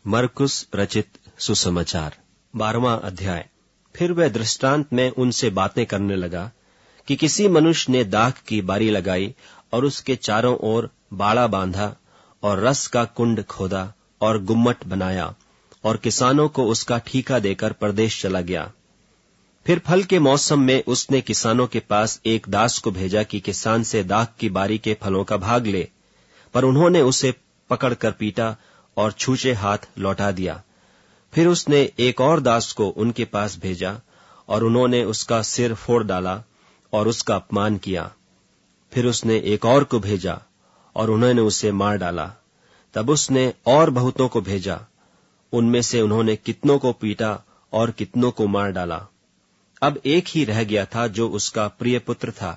मरकुस रचित सुसमाचार 12वां अध्याय। फिर वह दृष्टांत में उनसे बातें करने लगा कि किसी मनुष्य ने दाख की बारी लगाई और उसके चारों ओर बाड़ा बांधा और रस का कुंड खोदा और गुम्मट बनाया और किसानों को उसका ठीका देकर परदेश चला गया। फिर फल के मौसम में उसने किसानों के पास एक दास को भेजा कि किसान से दाख की बारी के फलों का भाग ले, पर उन्होंने उसे पकड़कर पीटा और छूछे हाथ लौटा दिया। फिर उसने एक और दास को उनके पास भेजा और उन्होंने उसका सिर फोड़ डाला और उसका अपमान किया। फिर उसने एक और को भेजा और उन्होंने उसे मार डाला। तब उसने और बहुतों को भेजा, उनमें से उन्होंने कितनों को पीटा और कितनों को मार डाला। अब एक ही रह गया था जो उसका प्रिय पुत्र था।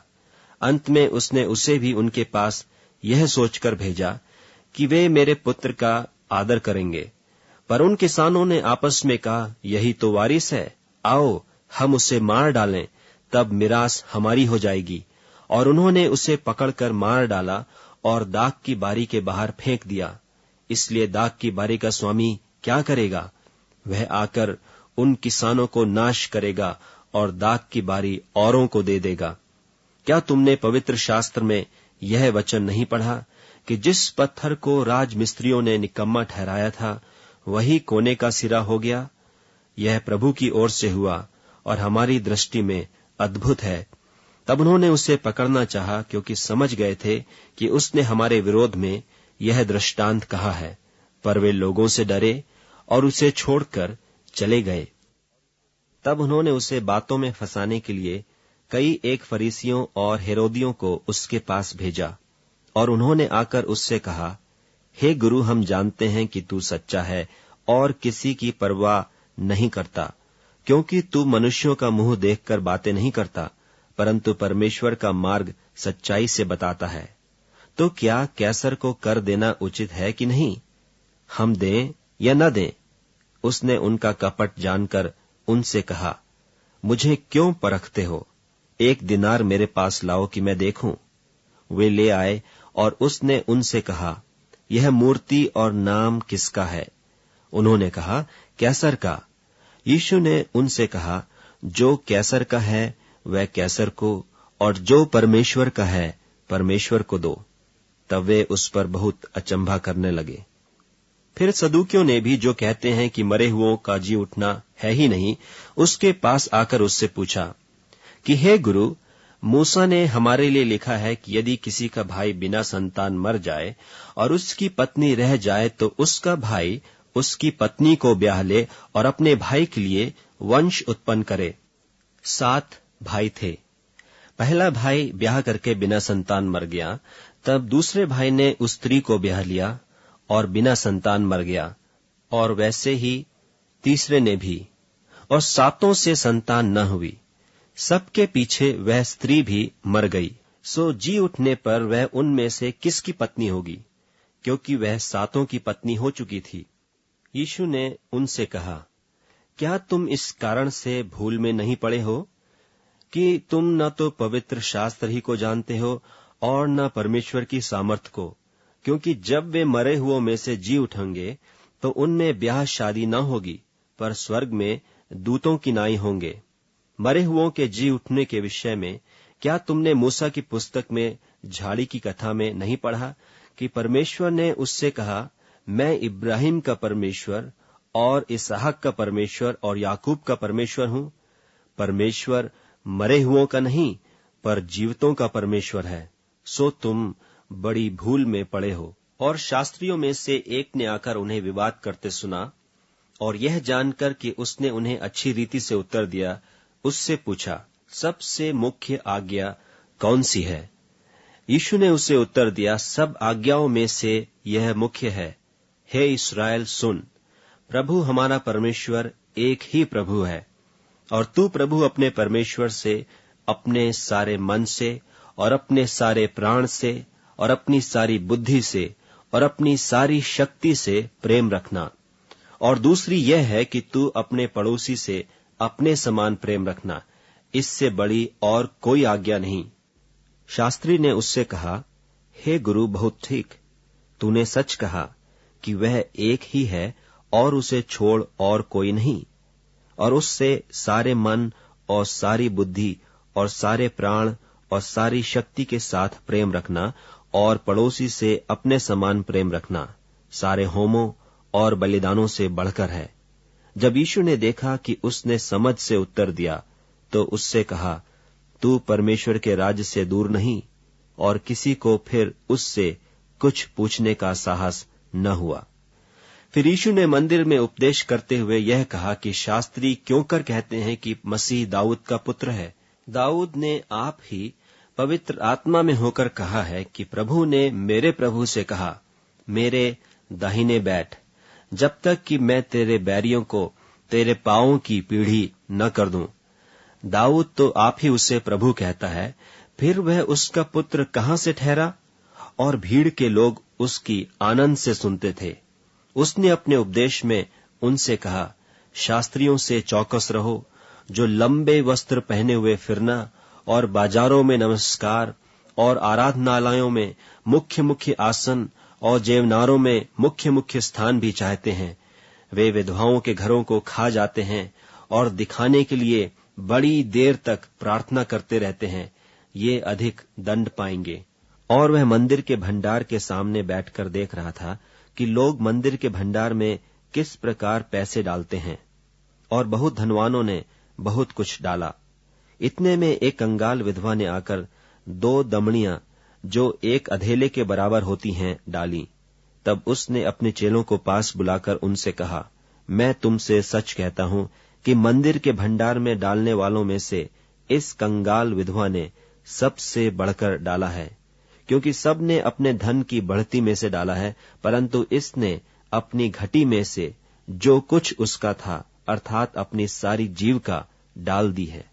अंत में उसने उसे भी उनके पास यह सोचकर भेजा कि वे मेरे पुत्र का आदर करेंगे। पर उन किसानों ने आपस में कहा, यही तो वारिस है, आओ हम उसे मार डालें, तब मिरास हमारी हो जाएगी। और उन्होंने उसे पकड़कर मार डाला और दाख की बारी के बाहर फेंक दिया। इसलिए दाख की बारी का स्वामी क्या करेगा? वह आकर उन किसानों को नाश करेगा और दाख की बारी औरों को दे देगा। क्या तुमने पवित्र शास्त्र में यह वचन नहीं पढ़ा कि जिस पत्थर को राजमिस्त्रियों ने निकम्मा ठहराया था, वही कोने का सिरा हो गया? यह प्रभु की ओर से हुआ और हमारी दृष्टि में अद्भुत है। तब उन्होंने उसे पकड़ना चाहा, क्योंकि समझ गए थे कि उसने हमारे विरोध में यह दृष्टांत कहा है। पर वे लोगों से डरे और उसे छोड़कर चले गए। तब उन्होंने उसे बातों में फंसाने के लिए कई एक फरीसियों और हेरोदियों को उसके पास भेजा और उन्होंने आकर उससे कहा, हे गुरु, हम जानते हैं कि तू सच्चा है और किसी की परवाह नहीं करता, क्योंकि तू मनुष्यों का मुंह देखकर बातें नहीं करता, परंतु परमेश्वर का मार्ग सच्चाई से बताता है। तो क्या कैसर को कर देना उचित है कि नहीं? हम दें या न दें? उसने उनका कपट जानकर उनसे कहा, मुझे क्यों परखते हो? 1 दिनार मेरे पास लाओ कि मैं देखूं। वे ले आए और उसने उनसे कहा, यह मूर्ति और नाम किसका है? उन्होंने कहा, कैसर का। यीशु ने उनसे कहा, जो कैसर का है वह कैसर को, और जो परमेश्वर का है परमेश्वर को दो। तब वे उस पर बहुत अचंभा करने लगे। फिर सदूकियों ने भी, जो कहते हैं कि मरे हुओं का जी उठना है ही नहीं, उसके पास आकर उससे पूछा कि हे गुरु, मूसा ने हमारे लिए लिखा है कि यदि किसी का भाई बिना संतान मर जाए और उसकी पत्नी रह जाए, तो उसका भाई उसकी पत्नी को ब्याह ले और अपने भाई के लिए वंश उत्पन्न करे। 7 भाई थे। पहला भाई ब्याह करके बिना संतान मर गया। तब दूसरे भाई ने उस स्त्री को ब्याह लिया और बिना संतान मर गया, और वैसे ही तीसरे ने भी, और 7 से संतान न हुई। सबके पीछे वह स्त्री भी मर गई। सो जी उठने पर वह उनमें से किसकी पत्नी होगी, क्योंकि वह 7 की पत्नी हो चुकी थी। यीशु ने उनसे कहा, क्या तुम इस कारण से भूल में नहीं पड़े हो कि तुम न तो पवित्र शास्त्र ही को जानते हो और न परमेश्वर की सामर्थ को? क्योंकि जब वे मरे हुओं में से जी उठेंगे तो उनमें ब्याह शादी न होगी, पर स्वर्ग में दूतों की नाई होंगे। मरे हुओं के जी उठने के विषय में क्या तुमने मूसा की पुस्तक में झाड़ी की कथा में नहीं पढ़ा कि परमेश्वर ने उससे कहा, मैं इब्राहिम का परमेश्वर और इसहाक का परमेश्वर और याकूब का परमेश्वर हूं। परमेश्वर मरे हुओं का नहीं, पर जीवितों का परमेश्वर है। सो तुम बड़ी भूल में पड़े हो। और शास्त्रियों में से एक ने आकर उन्हें विवाद करते सुना, और यह जानकर कि उसने उन्हें अच्छी रीति से उत्तर दिया, उससे पूछा, सबसे मुख्य आज्ञा कौन सी है? यीशु ने उसे उत्तर दिया, सब आज्ञाओं में से यह मुख्य है, हे इस्राएल सुन, प्रभु हमारा परमेश्वर एक ही प्रभु है, और तू प्रभु अपने परमेश्वर से अपने सारे मन से और अपने सारे प्राण से और अपनी सारी बुद्धि से और अपनी सारी शक्ति से प्रेम रखना। और दूसरी यह है कि तू अपने पड़ोसी से अपने समान प्रेम रखना। इससे बड़ी और कोई आज्ञा नहीं। शास्त्री ने उससे कहा, हे गुरु, बहुत ठीक, तूने सच कहा कि वह एक ही है और उसे छोड़ और कोई नहीं, और उससे सारे मन और सारी बुद्धि और सारे प्राण और सारी शक्ति के साथ प्रेम रखना, और पड़ोसी से अपने समान प्रेम रखना सारे होमों और बलिदानों से बढ़कर है। जब यीशु ने देखा कि उसने समझ से उत्तर दिया, तो उससे कहा, तू परमेश्वर के राज्य से दूर नहीं, और किसी को फिर उससे कुछ पूछने का साहस न हुआ। फिर यीशु ने मंदिर में उपदेश करते हुए यह कहा कि शास्त्री क्यों कर कहते हैं कि मसीह दाऊद का पुत्र है। दाऊद ने आप ही पवित्र आत्मा में होकर कहा है कि प्रभु ने मेरे प्रभु से कहा, मेरे दाहिने बैठ, जब तक कि मैं तेरे बैरियों को तेरे पांवों की पीढ़ी न कर दूं। दाऊद तो आप ही उसे प्रभु कहता है, फिर वह उसका पुत्र कहां से ठहरा? और भीड़ के लोग उसकी आनंद से सुनते थे। उसने अपने उपदेश में उनसे कहा, शास्त्रियों से चौकस रहो, जो लंबे वस्त्र पहने हुए फिरना और बाजारों में नमस्कार और आराधनालयों में मुख्य मुख्य आसन और जेवनारों में मुख्य मुख्य स्थान भी चाहते हैं। वे विधवाओं के घरों को खा जाते हैं और दिखाने के लिए बड़ी देर तक प्रार्थना करते रहते हैं, ये अधिक दंड पाएंगे। और वह मंदिर के भंडार के सामने बैठकर देख रहा था कि लोग मंदिर के भंडार में किस प्रकार पैसे डालते हैं, और बहुत धनवानों ने बहुत कुछ डाला। इतने में एक कंगाल विधवा ने आकर 2 दमड़ियां, जो एक अधेले के बराबर होती हैं, डाली। तब उसने अपने चेलों को पास बुलाकर उनसे कहा, मैं तुमसे सच कहता हूं कि मंदिर के भंडार में डालने वालों में से इस कंगाल विधवा ने सबसे बढ़कर डाला है, क्योंकि सब ने अपने धन की बढ़ती में से डाला है, परंतु इसने अपनी घटी में से जो कुछ उसका था, अर्थात अपनी सारी जीविका डाल दी है।